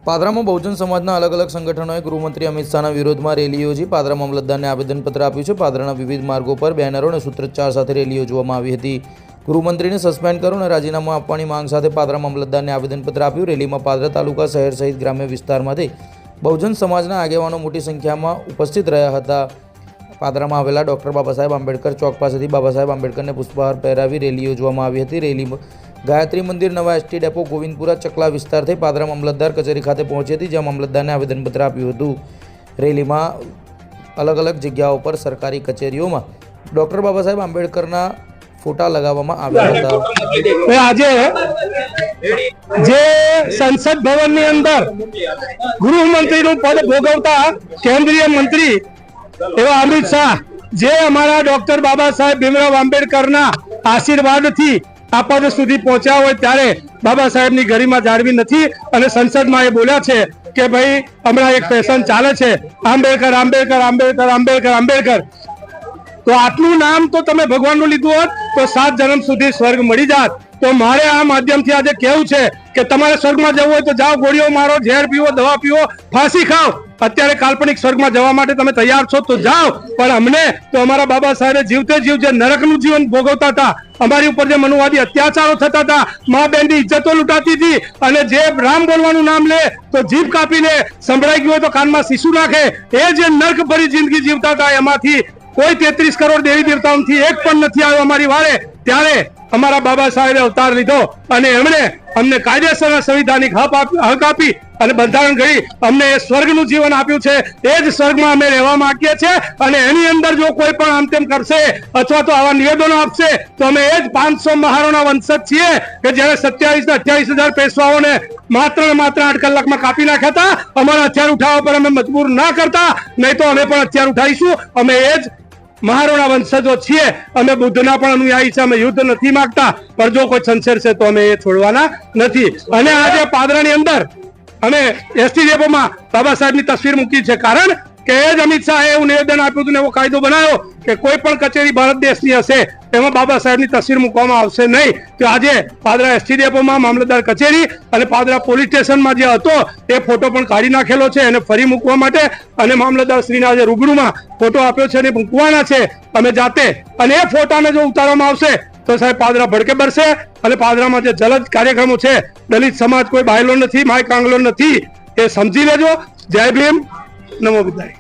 પાદરામાં બહુજન સમાજના અલગ અલગ સંગઠનોએ ગૃહમંત્રી અમિત શાહના વિરોધમાં રેલી યોજી પાદરા મામલતદારને આવેદનપત્ર આપ્યું છે। પાદરાના વિવિધ માર્ગો પર બેનરો અને સૂત્રોચ્ચાર સાથે રેલી યોજવામાં આવી હતી। ગૃહમંત્રીને સસ્પેન્ડ કરો અને રાજીનામું આપવાની માંગ સાથે પાદરા મામલતદારને આવેદનપત્ર આપ્યું। રેલીમાં પાદરા તાલુકા શહેર સહિત ગ્રામ્ય વિસ્તારમાંથી બહુજન સમાજના આગેવાનો મોટી સંખ્યામાં ઉપસ્થિત રહ્યા હતા। પાદરામાં આવેલા ડૉક્ટર બાબા સાહેબ આંબેડકર ચોક પાસેથી બાબા સાહેબ આંબેડકરને પુષ્પહાર પહેરાવી રેલી યોજવામાં આવી હતી। રેલી ગાયત્રી મંદિર, નવા એસટી ડેપો, ગોવિંદપુરા, ચકલા વિસ્તારથી પાદરા મામલતદાર કચેરી ખાતે પહોંચી હતી, જ્યાં મામલતદારને આવેદનપત્ર આપ્યું હતું। રેલીમાં અલગ અલગ જગ્યાઓ પર સરકારી કચેરીઓમાં ડૉક્ટર બાબા સાહેબ આંબેડકરના ફોટા લગાવવામાં આવ્યા હતા। આજે જે સંસદ ભવનની અંદર ગૃહમંત્રીનું પદ ભોગવતા કેન્દ્રીય મંત્રી એવા અમિત શાહ જે અમારા ડોક્ટર બાબા સાહેબ ભીમરાવ આંબેડકરના આશીર્વાદથી આ પદ સુધી પહોંચ્યા હોય ત્યારે બાબા સાહેબની ગરિમા જાળવી નથી અને સંસદમાં એ બોલ્યા છે કે ભાઈ હમણાં એક ફેશન ચાલે છે આંબેડકર આંબેડકર આંબેડકર આંબેડકર આંબેડકર। તો આટલું નામ તો તમે ભગવાનનું લીધું હોત તો 7 જન્મ સુધી સ્વર્ગ મળી જાત। તો મારે આ માધ્યમથી આજે કહેવું છે કે તમારે સ્વર્ગમાં જવું હોય તો જાઓ, ગોળીઓ મારો, ઝેર પીવો, દવા પીવો, ફાંસી ખાઓ। અત્યારે કાલ્પનિક સ્વર્ગમાં જવા માટે તમે તૈયાર છો તો જાઓ, પણ અમને તો અમારા બાબા સાહેબે જીવતે જીવ જે નરકનું જીવન ભોગવતા હતા, અમારી ઉપર જે મનુવાદી અત્યાચારો થતા હતા, મા બહેનની ઇજ્જતો લૂંટાતી હતી અને જે રામ બોલવાનું નામ લે તો જીભ કાપીને સંભળાઈ ગયું હોય તો કાનમાં શીશુ નાખે, એ જે નર્ક ભરી જિંદગી જીવતા હતા એમાંથી કોઈ 33 કરોડ દેવી દેવતાઓથી એક પણ નથી આવ્યો અમારી વારે। ત્યારે અમારા બાબા સાહેબે અવતાર લીધો અને એમણે અમને કાયદેસરના સંવિધાનિક હક આપી અને બંધારણ ઘડી અમને એ સ્વર્ગનું જીવન આપ્યું છે। એ જ સ્વર્ગમાં અમે રહેવા માંગીએ છીએ અને એની અંદર જો કોઈ પણ આમ તેમ કરશે અથવા તો આવા નિવેદનો આપશે તો અમે એ જ 500 મહારોના વંશજ છીએ કે જેને 27-28 હજાર પેશવાઓને માત્ર ને માત્ર 8 કલાકમાં કાપી નાખ્યા હતા। અમારા હથિયાર ઉઠાવવા પર અમે મજબૂર ના કરતા, નહીં તો અમે પણ હથિયાર ઉઠાવીશું। અમે એ જ મહારોના વંશજો છીએ, અમે બુદ્ધના પણ અનુયાયી છે, અમે યુદ્ધ નથી માંગતા, પણ જો કોઈ છંછેડશે તો અમે એ છોડવાના નથી। અને આજે પાદરાની અંદર અમે એસટી ડેપોમાં બાબા સાહેબની તસવીર મૂકી છે, કારણ કે એ જ અમિત શાહે એવું નિવેદન આપ્યું હતું ને એવો કાયદો બનાવ્યો કે કોઈ પણ કચેરી ભારત દેશની હશે એમાં બાબા સાહેબની તસવીર મૂકવામાં આવશે નહીં। તો આજે પાદરા એસટી ડેપોમાં મામલતદાર કચેરી અને પાદરા પોલીસ સ્ટેશનમાં જે હતો એ ફોટો પણ કાઢી નાખેલો છે એને ફરી મૂકવા માટે, અને મામલતદાર શ્રીના આજે રૂબરૂમાં ફોટો આપ્યો છે અને મૂકવાના છે અમે જાતે। અને એ ફોટાને જો ઉતારવામાં આવશે તો સાહેબ પાદરા ભડકે બરશે અને પાદરામાં જે જલદ કાર્યક્રમો છે, દલિત સમાજ કોઈ બાયલો નથી, માય કાંગલો નથી, એ સમજી લેજો। જય ભીમ, નમો બુદ્ધાય।